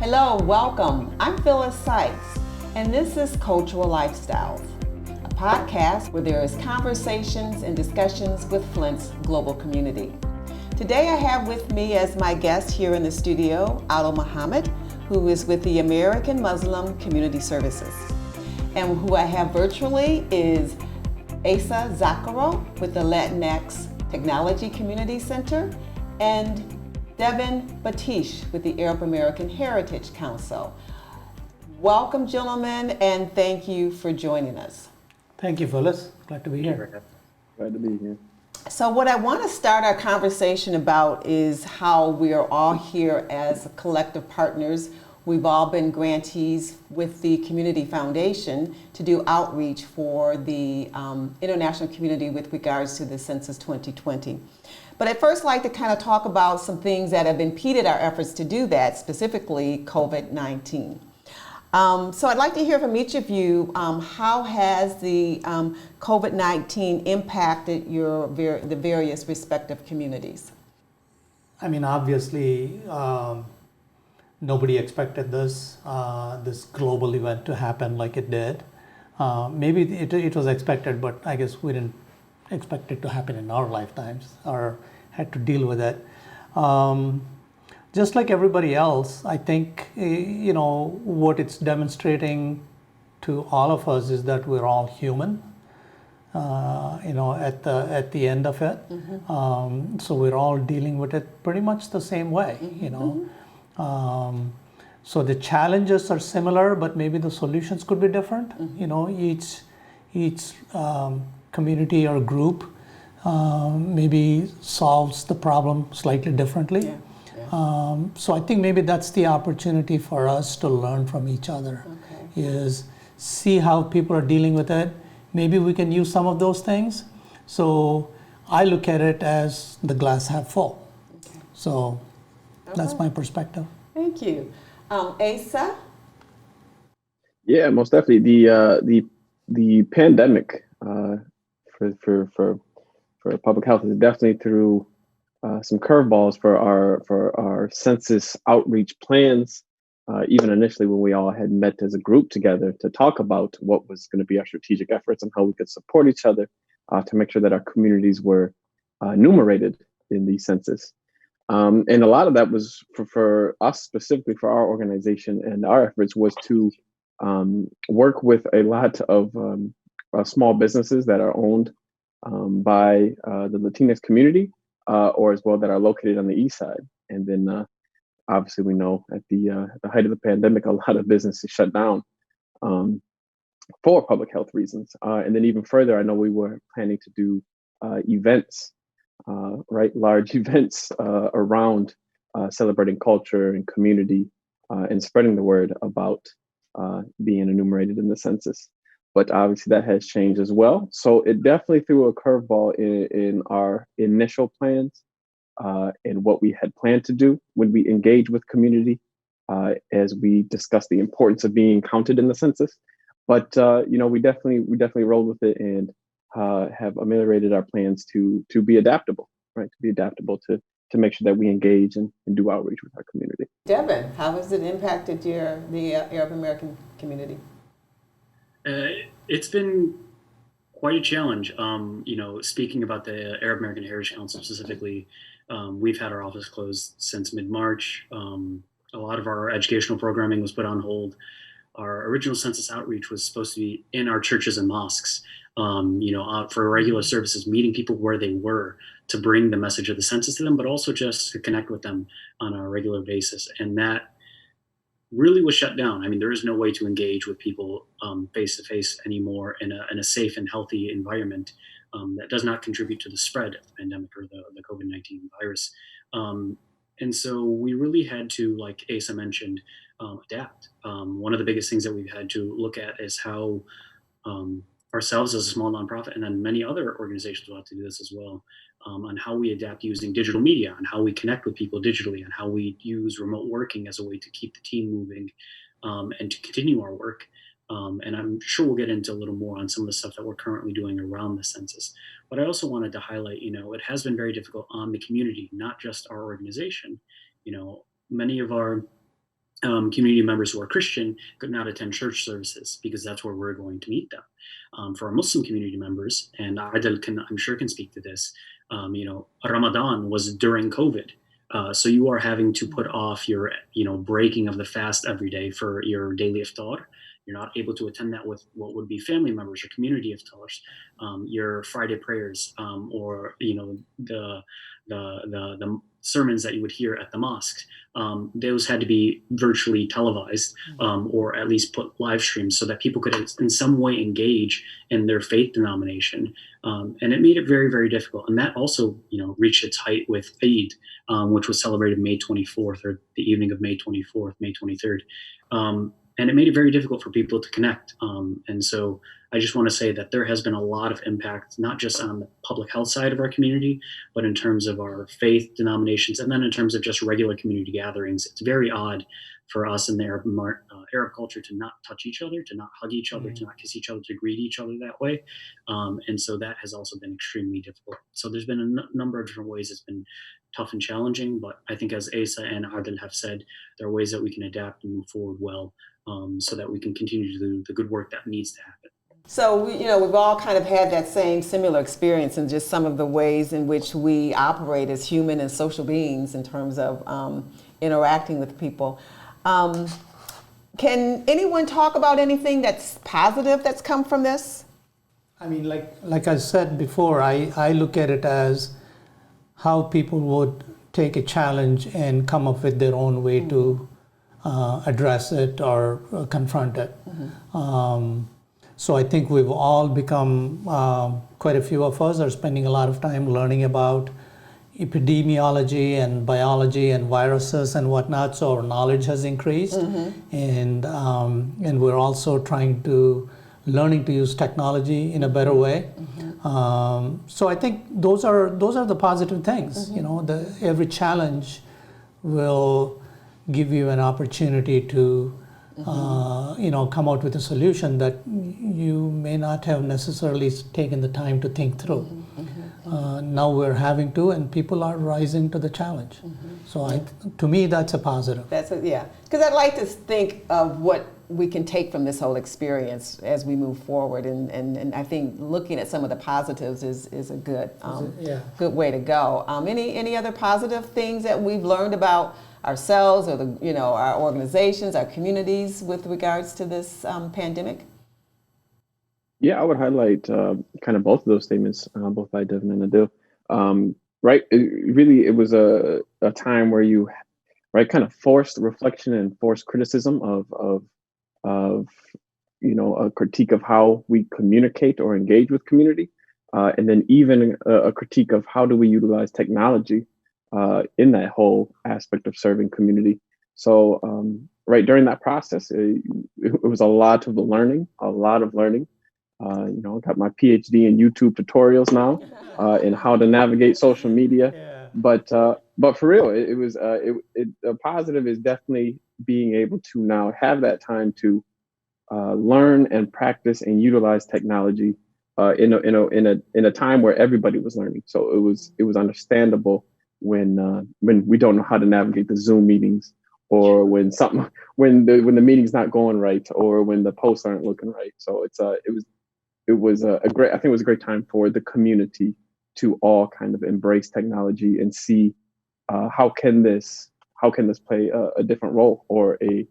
Hello, welcome. I'm Phyllis Sykes, and this is Cultural Lifestyles, a podcast where there is conversations and discussions with Flint's global community. Today I have with me as my guest here in the studio, Alo Muhammad, who is with the American Muslim Community Services. And who I have virtually is Asa Zakaro with the Latinx Technology Community Center, and Devin Batish with the Arab American Heritage Council. Welcome, gentlemen, and thank you for joining us. Thank you, Phyllis. Glad to be here. Glad to be here. So what I want to start our conversation about is how we are all here as collective partners. We've all been grantees with the Community Foundation to do outreach for the international community with regards to the Census 2020. But I'd first like to kind of talk about some things that have impeded our efforts to do that, specifically COVID-19. So I'd like to hear from each of you, how has the COVID-19 impacted the various respective communities? I mean, obviously, nobody expected this global event to happen like it did. Maybe it was expected, but I guess we didn't expect it to happen in our lifetimes or had to deal with it. Just like everybody else, I think, what it's demonstrating to all of us is that we're all human, at the end of it. Mm-hmm. So we're all dealing with it pretty much the same way, So the challenges are similar, but maybe the solutions could be different. Each community or group maybe solves the problem slightly differently. Yeah. So I think maybe that's the opportunity for us to learn from each other, Okay. is see how people are dealing with it. Maybe we can use some of those things. So I look at it as the glass half full. Okay. So that's my perspective. Thank you. Asa? Yeah, most definitely. The pandemic for public health is definitely threw some curveballs for our census outreach plans. Even initially, when we all had met as a group together to talk about what was going to be our strategic efforts and how we could support each other to make sure that our communities were numerated in the census. And a lot of that was for us, specifically for our organization, and our efforts was to work with a lot of small businesses that are owned by the Latinx community, or as well that are located on the east side. And then obviously we know at the height of the pandemic, a lot of businesses shut down for public health reasons. And then even further, I know we were planning to do events, large events around celebrating culture and community and spreading the word about being enumerated in the census. But obviously that has changed as well. So it definitely threw a curveball in our initial plans and what we had planned to do when we engage with community as we discussed the importance of being counted in the census. But we definitely rolled with it and have ameliorated our plans to be adaptable, right? To be adaptable to make sure that we engage and do outreach with our community. Devin, how has it impacted the Arab American community? It's been quite a challenge. Speaking about the Arab American Heritage Council specifically, we've had our office closed since mid-March. A lot of our educational programming was put on hold. Our original census outreach was supposed to be in our churches and mosques, for regular services, meeting people where they were to bring the message of the census to them, but also just to connect with them on a regular basis. And that really was shut down. I mean, there is no way to engage with people face to face anymore in a safe and healthy environment that does not contribute to the spread of the pandemic or the COVID-19 virus. And so we really had to, like Asa mentioned, adapt. One of the biggest things that we've had to look at is how ourselves as a small nonprofit, and then many other organizations will have to do this as well, on how we adapt using digital media, and how we connect with people digitally, and how we use remote working as a way to keep the team moving and to continue our work. And I'm sure we'll get into a little more on some of the stuff that we're currently doing around the census. But I also wanted to highlight, it has been very difficult on the community, not just our organization. Many of our community members who are Christian could not attend church services because that's where we're going to meet them. For our Muslim community members, and Adel I'm sure can speak to this, Ramadan was during COVID. So you are having to put off your, breaking of the fast every day for your daily iftar. You're not able to attend that with what would be family members or community iftars, your Friday prayers, or the sermons that you would hear at the mosque. Those had to be virtually televised, or at least put live streams so that people could in some way engage in their faith denomination. And it made it very, very difficult. And that also, reached its height with Eid, which was celebrated May 24th, or the evening of May 24th, May 23rd. And it made it very difficult for people to connect. And so I just want to say that there has been a lot of impact, not just on the public health side of our community, but in terms of our faith denominations, and then in terms of just regular community gatherings. It's very odd for us in the Arab culture to not touch each other, to not hug each other, to not kiss each other, to greet each other that way. And so that has also been extremely difficult. So there's been a number of different ways it's been tough and challenging, but I think as Asa and Adil have said, there are ways that we can adapt and move forward well, so that we can continue to do the good work that needs to happen. So, we've all kind of had that same similar experience in just some of the ways in which we operate as human and social beings in terms of interacting with people. Can anyone talk about anything that's positive that's come from this? I mean, like I said before, I look at it as how people would take a challenge and come up with their own way to address it or confront it. So I think we've all become, quite a few of us are spending a lot of time learning about epidemiology and biology and viruses and whatnot. So our knowledge has increased, and we're also learning to use technology in a better way. So I think those are the positive things. Every challenge will give you an opportunity to come out with a solution that you may not have necessarily taken the time to think through. Now we're having to, and people are rising to the challenge. So to me, that's a positive. Because I'd like to think of what we can take from this whole experience as we move forward, and I think looking at some of the positives is a good good way to go. Any other positive things that we've learned about ourselves or our organizations, our communities with regards to this pandemic? Yeah, I would highlight kind of both of those statements, both by Devin and Adil. Right, it was a time where you, kind of forced reflection and forced criticism of a critique of how we communicate or engage with community, and then even a critique of how do we utilize technology in that whole aspect of serving community. So during that process, it was a lot of learning. Got my PhD in YouTube tutorials now in how to navigate social media. Yeah. But for real, it was a positive is definitely being able to now have that time to learn and practice and utilize technology in a time where everybody was learning. So it was understandable when we don't know how to navigate the Zoom meetings, or when the meeting's not going right, or when the posts aren't looking right. So it was a great time for the community to all kind of embrace technology and see how can this play a different role, or a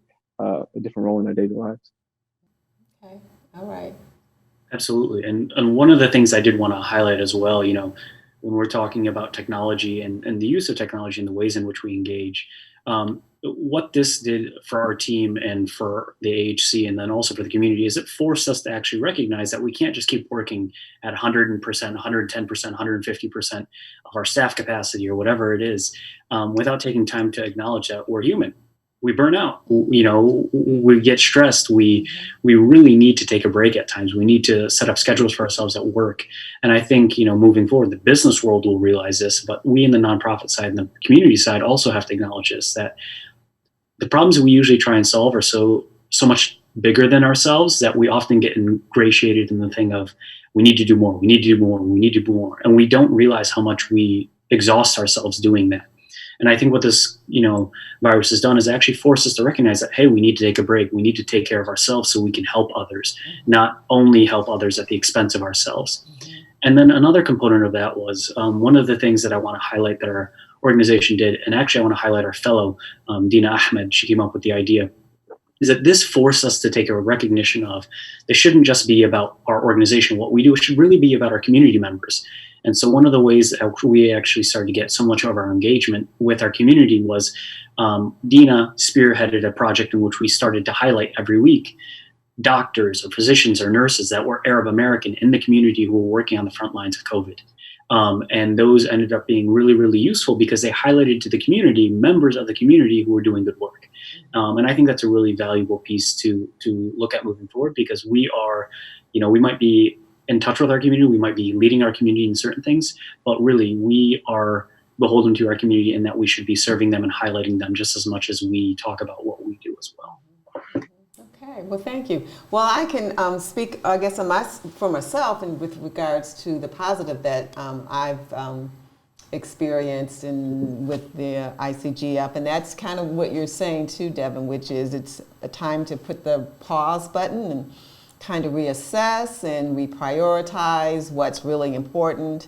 different role in their daily lives. Okay, all right. Absolutely. And one of the things I did want to highlight as well, when we're talking about technology and the use of technology and the ways in which we engage, what this did for our team and for the AHC, and then also for the community, is it forced us to actually recognize that we can't just keep working at 100%, 110%, 150% of our staff capacity or whatever it is, without taking time to acknowledge that we're human. We burn out, we get stressed. We really need to take a break at times. We need to set up schedules for ourselves at work. And I think, moving forward, the business world will realize this, but we in the nonprofit side and the community side also have to acknowledge this, that the problems that we usually try and solve are so much bigger than ourselves that we often get ingratiated in the thing of, we need to do more, we need to do more, we need to do more. And we don't realize how much we exhaust ourselves doing that. And I think what this, virus has done is actually forced us to recognize that, hey, we need to take a break. We need to take care of ourselves so we can help others, not only help others at the expense of ourselves. And then another component of that was one of the things that I want to highlight that our organization did, and actually I want to highlight our fellow, Dina Ahmed, she came up with the idea, is that this forced us to take a recognition of this shouldn't just be about our organization, what we do, it should really be about our community members. And so one of the ways that we actually started to get so much of our engagement with our community was Dina spearheaded a project in which we started to highlight every week doctors or physicians or nurses that were Arab American in the community who were working on the front lines of COVID. And those ended up being really, really useful because they highlighted to the community, members of the community who were doing good work. And I think that's a really valuable piece to look at moving forward, because we are, we might be in touch with our community, we might be leading our community in certain things, but really we are beholden to our community in that we should be serving them and highlighting them just as much as we talk about what we do as well. Okay, well, thank you. Well, I can speak, I guess, for myself and with regards to the positive that I've experienced with the ICGF, and that's kind of what you're saying too, Devin, which is it's a time to put the pause button and kind of reassess and reprioritize what's really important,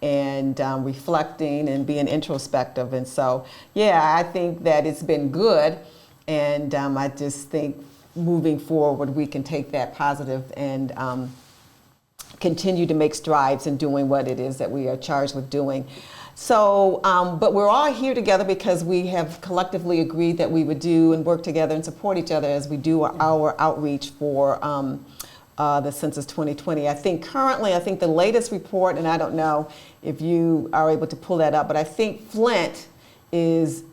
and reflecting and being introspective. And so, yeah, I think that it's been good, and I just think moving forward we can take that positive and continue to make strides in doing what it is that we are charged with doing. So, but we're all here together because we have collectively agreed that we would do and work together and support each other as we do our outreach for the Census 2020. I think the latest report, and I don't know if you are able to pull that up, but I think Flint is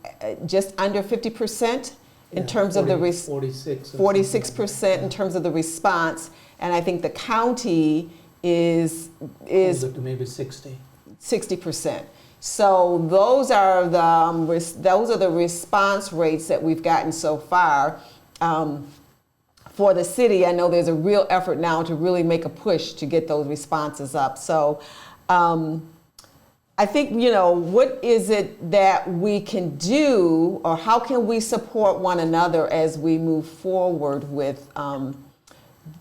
just under 50% in terms of the 46% in terms of the response, and I think the county is maybe 60%. So those are the response rates that we've gotten so far. For the city, I know there's a real effort now to really make a push to get those responses up. So I think, what is it that we can do, or how can we support one another as we move forward with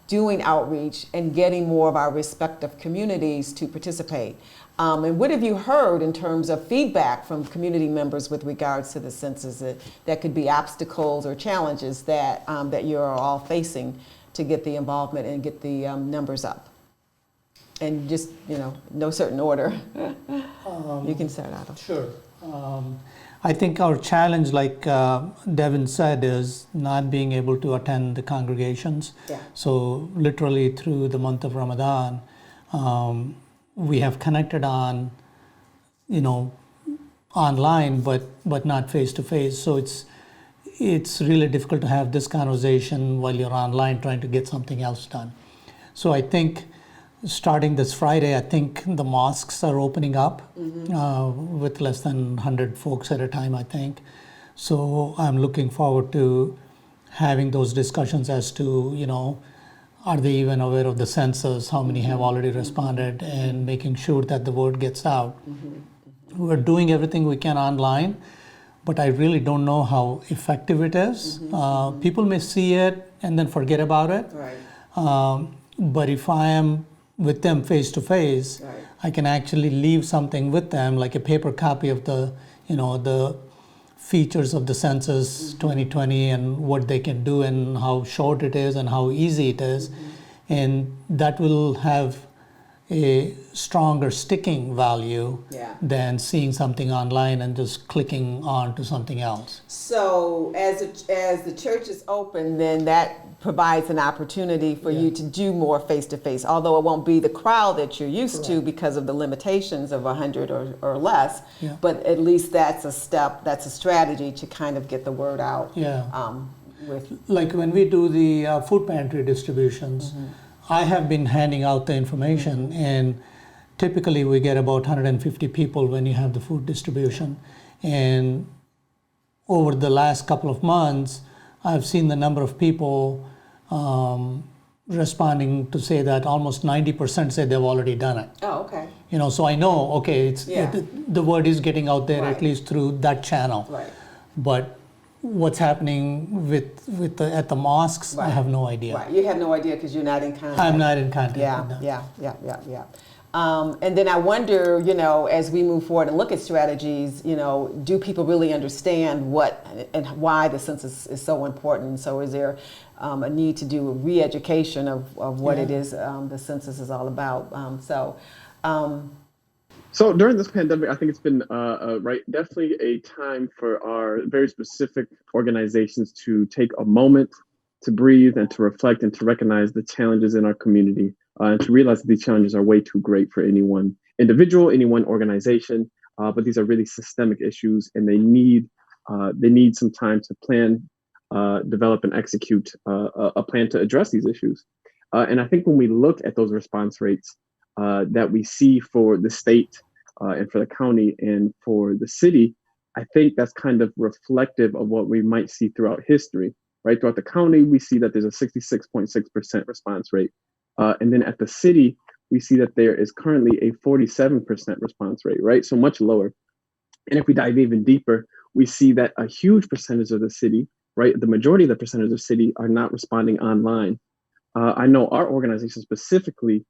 doing outreach and getting more of our respective communities to participate? And what have you heard in terms of feedback from community members with regards to the census that could be obstacles or challenges that you're all facing to get the involvement and get the numbers up? And just, no certain order. You can start out. Sure. I think our challenge, like Devin said, is not being able to attend the congregations. Yeah. So literally through the month of Ramadan, we have connected on, online, but not face to face. So it's really difficult to have this conversation while you're online trying to get something else done. So I think starting this Friday, I think the mosques are opening up with less than 100 folks at a time, I think. So I'm looking forward to having those discussions as to, are they even aware of the census, how many have already responded, and making sure that the word gets out. We're doing everything we can online, but I really don't know how effective it is. People may see it and then forget about it. Right. But if I am with them face to face, I can actually leave something with them, like a paper copy of the features of the Census 2020 and what they can do and how short it is and how easy it is. And that will have a stronger sticking value than seeing something online and just clicking on to something else. So as the church is open, then that provides an opportunity for you to do more face-to-face, although it won't be the crowd that you're used to because of the limitations of 100 or less, but at least that's a strategy to kind of get the word out. Like when we do the food pantry distributions, I have been handing out the information, and typically we get about 150 people when you have the food distribution. And over the last couple of months, I've seen the number of people responding to say that almost 90% say they've already done it. Oh, okay. So I know, okay, the word is getting out there Right. at least through that channel. Right. But what's happening at the mosques, I Right. have no idea. Right. You have no idea because you're not in contact. I'm not in contact with Yeah, them. yeah. And then I wonder, as we move forward and look at strategies, do people really understand what and why the census is so important? So is there a need to do a re-education of what it is the census is all about? So during this pandemic, I think it's been definitely a time for our very specific organizations to take a moment to breathe and to reflect and to recognize the challenges in our community and to realize that these challenges are way too great for any one individual, any one organization. But these are really systemic issues, and they need some time to plan, develop, and execute a plan to address these issues. And I think when we look at those response rates that we see for the state and for the county and for the city, I think that's kind of reflective of what we might see throughout history. Right, throughout the county, we see that there's a 66.6% response rate. And then at the city, we see that there is currently a 47% response rate, right? So much lower. And if we dive even deeper, we see that a huge percentage of the city, right, the majority of the percentage of the city are not responding online. I know our organization specifically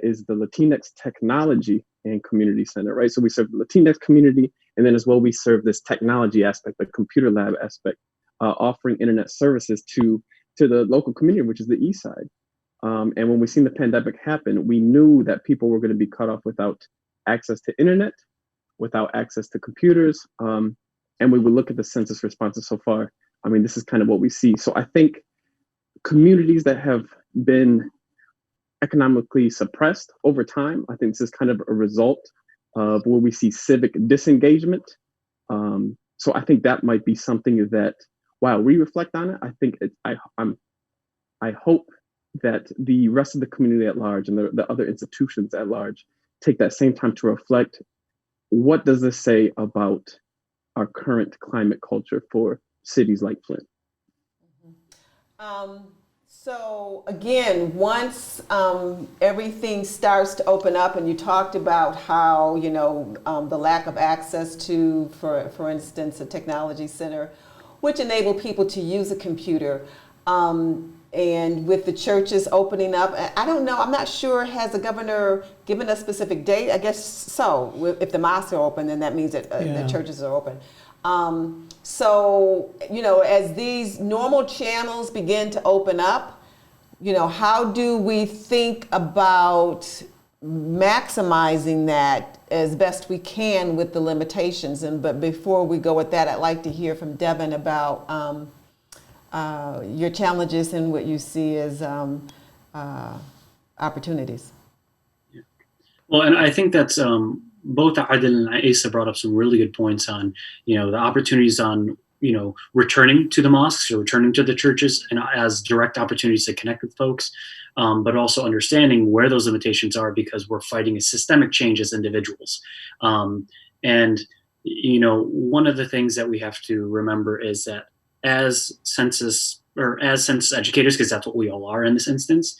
is the Latinx Technology and Community Center, right? So we serve the Latinx community, and then as well, we serve this technology aspect, the computer lab aspect, offering internet services to the local community, which is the East Side. And when we seen the pandemic happen, we knew that people were going to be cut off without access to internet, without access to computers. And we would look at the census responses so far. I mean, this is kind of what we see. So I think communities that have been economically suppressed over time, I think this is kind of a result of where we see civic disengagement. So I think that might be something that, while we reflect on it, I think I hope that the rest of the community at large and the other institutions at large take that same time to reflect, what does this say about our current climate culture for cities like Flint? So again, once everything starts to open up, and you talked about how the lack of access to, for instance, a technology center, which enable people to use a computer, and with the churches opening up, I don't know, I'm not sure, has the governor given a specific date? I guess so. If the mosques are open, then that means that the churches are open. So, as these normal channels begin to open up, how do we think about maximizing that as best we can with the limitations? But before we go with that, I'd like to hear from Devin about your challenges and what you see as opportunities. Yeah. Well, and I think that's both Adil and Asa brought up some really good points on, the opportunities on, returning to the mosques or returning to the churches and as direct opportunities to connect with folks, but also understanding where those limitations are, because we're fighting a systemic change as individuals. And one of the things that we have to remember is that as census educators, because that's what we all are in this instance,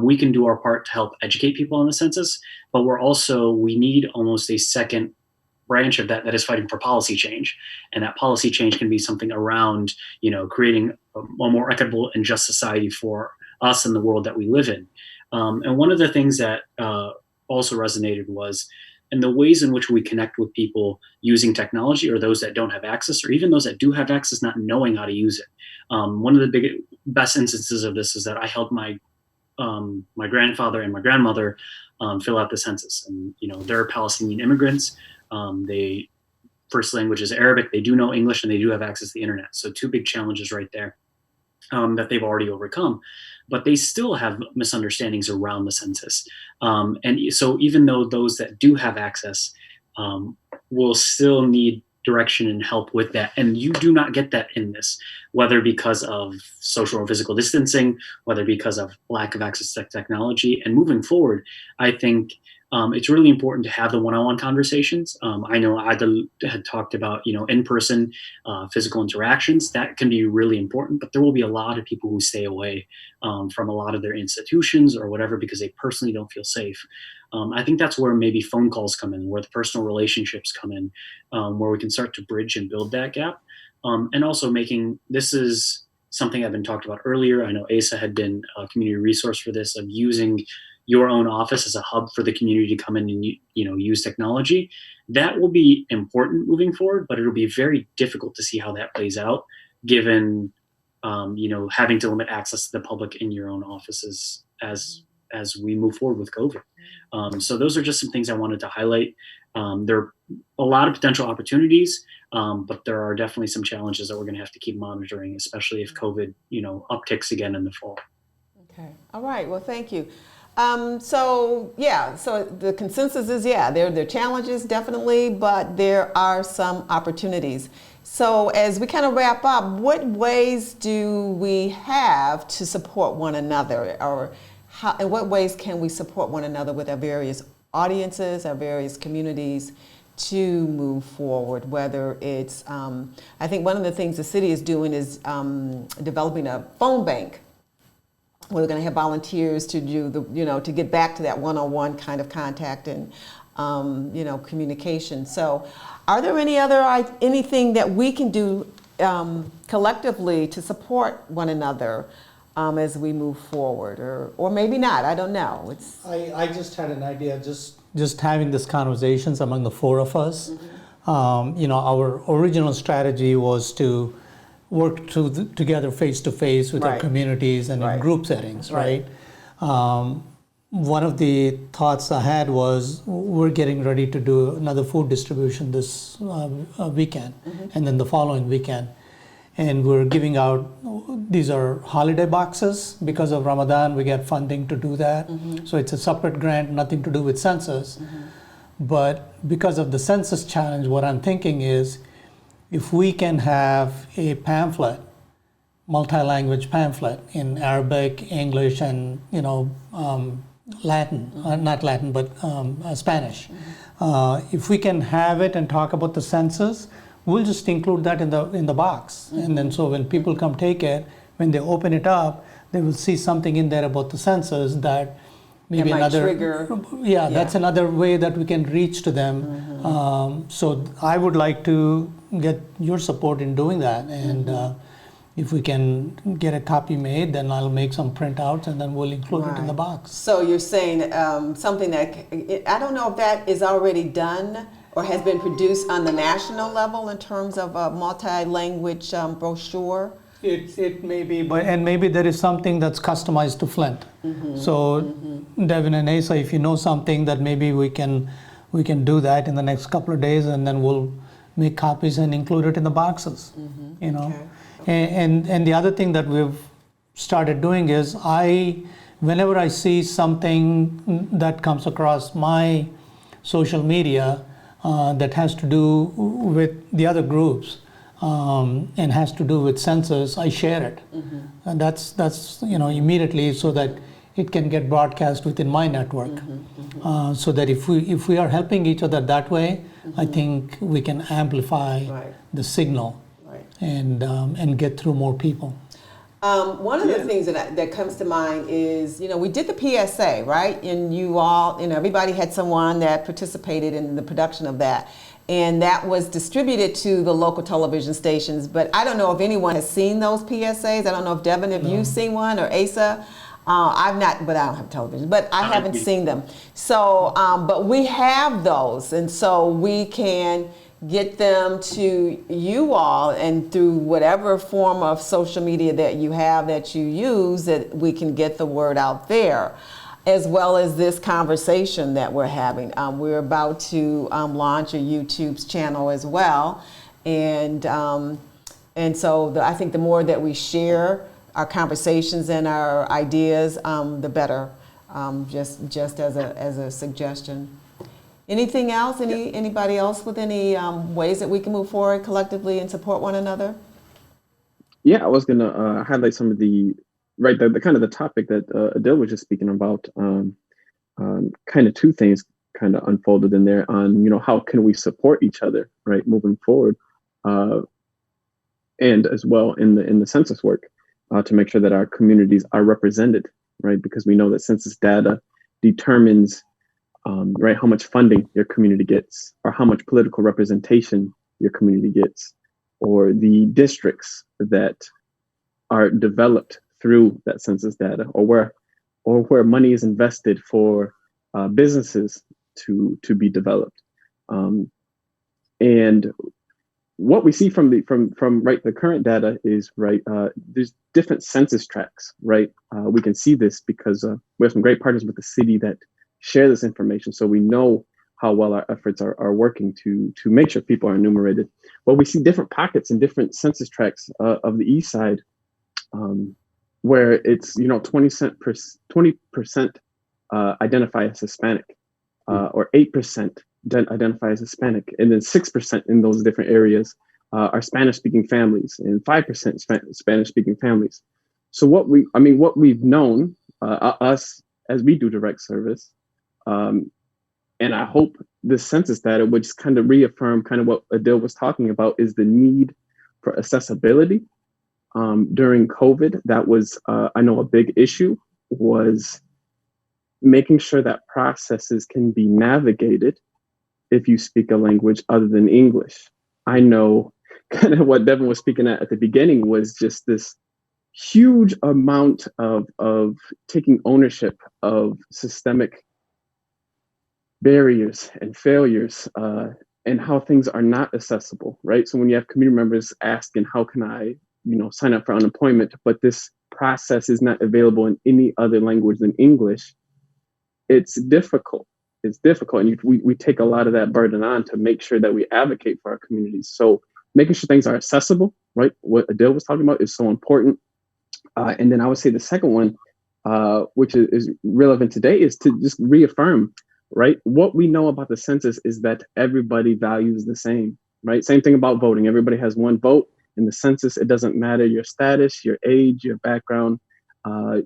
we can do our part to help educate people on the census, but we need almost a second branch of that is fighting for policy change. And that policy change can be something around, creating a more equitable and just society for us and the world that we live in. And one of the things that also resonated was in the ways in which we connect with people using technology, or those that don't have access, or even those that do have access not knowing how to use it. One of the best instances of this is that I helped my grandfather and my grandmother fill out the census. And they're Palestinian immigrants. They first language is Arabic. They do know English, and they do have access to the internet. So two big challenges right there that they've already overcome. But they still have misunderstandings around the census. And so even though those that do have access will still need direction and help with that, and you do not get that in this, whether because of social or physical distancing, whether because of lack of access to technology. And moving forward, I think it's really important to have the one-on-one conversations. I know Adel had talked about, in-person physical interactions. That can be really important, but there will be a lot of people who stay away from a lot of their institutions or whatever because they personally don't feel safe. I think that's where maybe phone calls come in, where the personal relationships come in, where we can start to bridge and build that gap. And also this is something I've been talked about earlier. I know ASA had been a community resource for this, of using your own office as a hub for the community to come in and use technology. That will be important moving forward, but it'll be very difficult to see how that plays out, given having to limit access to the public in your own offices as we move forward with COVID. So those are just some things I wanted to highlight. There are a lot of potential opportunities, but there are definitely some challenges that we're going to have to keep monitoring, especially if COVID upticks again in the fall. Okay. All right. Well, thank you. So the consensus is, there are challenges definitely, but there are some opportunities. So as we kind of wrap up, what ways do we have to support one another, or in what ways can we support one another with our various audiences, our various communities to move forward? Whether it's, I think one of the things the city is doing is developing a phone bank. We're going to have volunteers to do to get back to that one-on-one kind of contact and, communication. So are there anything that we can do collectively to support one another as we move forward, or maybe not? I don't know. I just had an idea, just having these conversations among the four of us. Mm-hmm. Our original strategy was to work together face to face with our communities and in group settings, right? One of the thoughts I had was we're getting ready to do another food distribution this weekend, and then the following weekend. And we're giving out, these are holiday boxes. Because of Ramadan, we get funding to do that. Mm-hmm. So it's a separate grant, nothing to do with Census. Mm-hmm. But because of the Census challenge, what I'm thinking is, if we can have a pamphlet, multi-language pamphlet in Arabic, English, and Latin, not Latin, but Spanish. Mm-hmm. If we can have it and talk about the census, we'll just include that in the box. Mm-hmm. And then so when people come take it, when they open it up, they will see something in there about the census that maybe trigger. That's another way that we can reach to them. Mm-hmm. So I would like to get your support in doing that. And if we can get a copy made, then I'll make some printouts and then we'll include it in the box. So you're saying something that, I don't know if that is already done or has been produced on the national level in terms of a multi-language brochure? It may be, and maybe there is something that's customized to Flint. Mm-hmm. So Devin and Asa, if you know something that maybe we can do that in the next couple of days, and then we'll make copies and include it in the boxes. Mm-hmm. Okay. And the other thing that we've started doing is whenever I see something that comes across my social media that has to do with the other groups and has to do with Census, I share it. Mm-hmm. And that's immediately, so that it can get broadcast within my network. Mm-hmm. Mm-hmm. So that if we are helping each other that way, mm-hmm. I think we can amplify the signal and get through more people. One of the things that comes to mind is, we did the PSA, right? And you all, everybody had someone that participated in the production of that. And that was distributed to the local television stations. But I don't know if anyone has seen those PSAs. I don't know if Devin, have you seen one, or Asa? I've not, but I don't have television, but I haven't seen them. So, but we have those. And so we can get them to you all, and through whatever form of social media that you have, that you use, that we can get the word out there, as well as this conversation that we're having. We're about to launch a YouTube channel as well. And so I think the more that we share our conversations and our ideas, the better, just as a suggestion. Anything else? Anybody else with any ways that we can move forward collectively and support one another? Yeah, I was gonna highlight some of the kind of the topic that Adil was just speaking about. Kind of two things. kind of unfolded in there on, how can we support each other, right, moving forward, and as well in the census work, to make sure that our communities are represented, right, because we know that census data determines, right, how much funding your community gets, or how much political representation your community gets, or the districts that are developed through that census data, or where money is invested for businesses to be developed. And what we see from right, the current data is, right, there's different census tracts, right? We can see this because we have some great partners with the city that share this information, so we know how well our efforts are working to make sure people are enumerated. But we see different pockets and different census tracts of the east side, where it's 20% identify as Hispanic, or 8% identify as Hispanic, and then 6% in those different areas are Spanish-speaking families, and 5% Spanish-speaking families. So what we've known, us as we do direct service, and I hope this census data would just kind of reaffirm kind of what Adil was talking about, is the need for accessibility. During COVID, that was, I know, a big issue, was making sure that processes can be navigated if you speak a language other than English. I know kind of what Devin was speaking at the beginning was just this huge amount of taking ownership of systemic barriers and failures, and how things are not accessible, right? So when you have community members asking, how can I, sign up for unemployment, but this process is not available in any other language than English, it's difficult. It's difficult. And we take a lot of that burden on to make sure that we advocate for our communities. So making sure things are accessible, right? What Adil was talking about is so important. And then I would say the second one, which is relevant today, is to just reaffirm, right? What we know about the census is that everybody values the same, right? Same thing about voting. Everybody has one vote. In the census, it doesn't matter your status, your age, your background,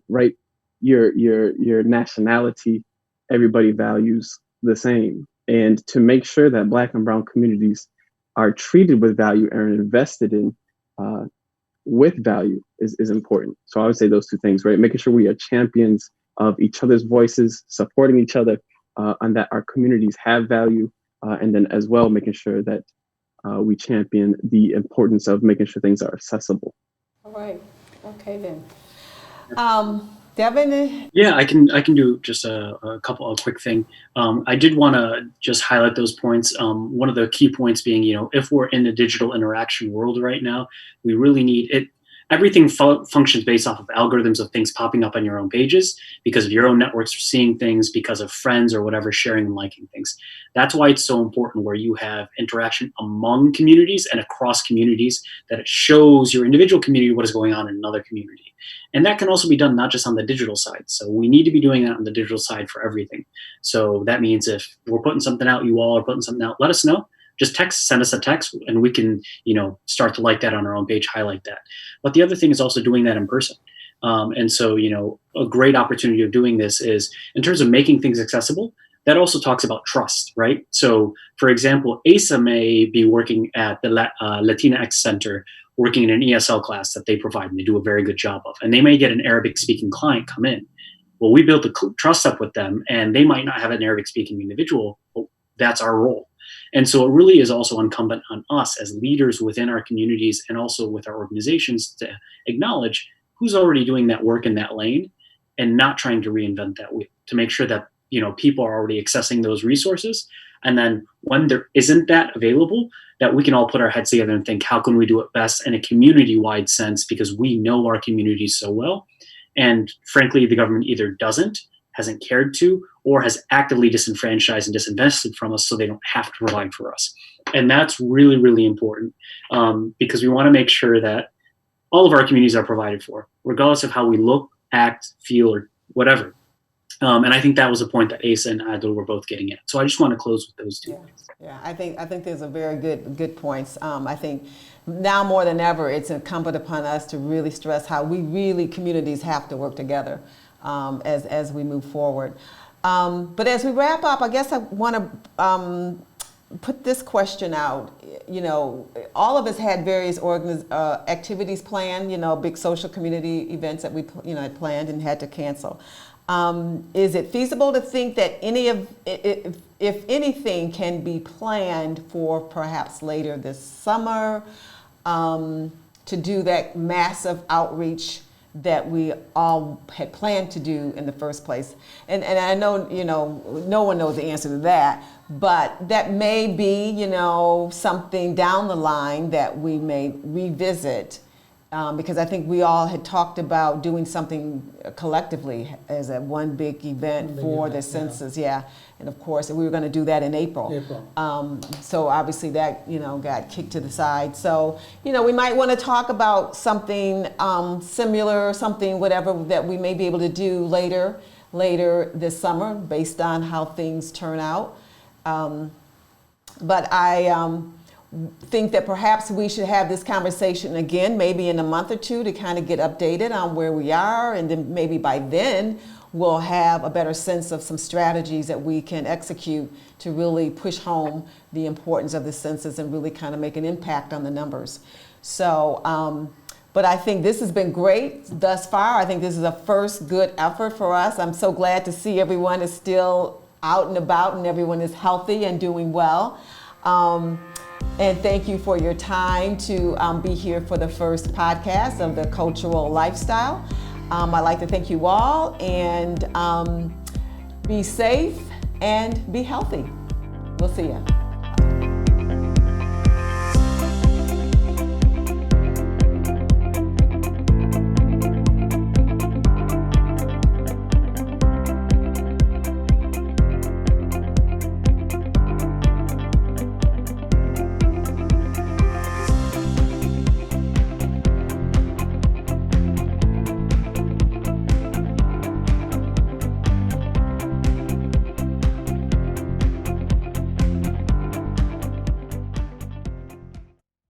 right? Your nationality. Everybody values the same. And to make sure that Black and Brown communities are treated with value and invested in with value is important. So I would say those two things, right? Making sure we are champions of each other's voices, supporting each other, and that our communities have value, and then as well making sure that we champion the importance of making sure things are accessible. All right. Okay then. Devin? Yeah, I can do just a quick thing. I did want to just highlight those points. One of the key points being, if we're in a digital interaction world right now, we really need it. Everything functions based off of algorithms of things popping up on your own pages because of your own networks are seeing things, because of friends or whatever sharing and liking things. That's why it's so important where you have interaction among communities and across communities, that it shows your individual community what is going on in another community. And that can also be done not just on the digital side. So we need to be doing that on the digital side for everything. So that means if we're putting something out, you all are putting something out, let us know. Just send us a text, and we can, start to like that on our own page, highlight that. But the other thing is also doing that in person. And so, a great opportunity of doing this is in terms of making things accessible. That also talks about trust, right? So, for example, ASA may be working at the Latinx Center, working in an ESL class that they provide, and they do a very good job of. And they may get an Arabic-speaking client come in. Well, we built the trust up with them, and they might not have an Arabic-speaking individual, but that's our role. And so it really is also incumbent on us as leaders within our communities and also with our organizations to acknowledge who's already doing that work in that lane and not trying to reinvent that wheel, to make sure that, people are already accessing those resources. And then when there isn't that available, that we can all put our heads together and think, how can we do it best in a community-wide sense, because we know our communities so well. And frankly, the government either hasn't cared to, or has actively disenfranchised and disinvested from us so they don't have to provide for us. And that's really, really important, because we want to make sure that all of our communities are provided for, regardless of how we look, act, feel, or whatever. And I think that was a point that Asa and Adil were both getting at. So I just want to close with those two. Yeah, I think there's a very good points. I think now more than ever, it's incumbent upon us to really stress how we really communities have to work together as we move forward. But as we wrap up, I guess I want to put this question out. You know, all of us had various activities planned, you know, big social community events that we, you know, had planned and had to cancel. Is it feasible to think that if anything can be planned for perhaps later this summer, to do that massive outreach that we all had planned to do in the first place? And I know, you know, no one knows the answer to that, but that may be, you know, something down the line that we may revisit, because I think we all had talked about doing something collectively as a one big event for the census, yeah. And of course, we were going to do that in April. So obviously that, you know, got kicked to the side. So, you know, we might want to talk about something similar, something whatever that we may be able to do later this summer based on how things turn out. But I think that perhaps we should have this conversation again, maybe in a month or two, to kind of get updated on where we are, and then maybe by then we'll have a better sense of some strategies that we can execute to really push home the importance of the census and really kind of make an impact on the numbers. So, but I think this has been great thus far. I think this is a first good effort for us. I'm so glad to see everyone is still out and about and everyone is healthy and doing well. And thank you for your time to be here for the first podcast of the Cultural Lifestyle. I'd like to thank you all, and be safe and be healthy. We'll see you.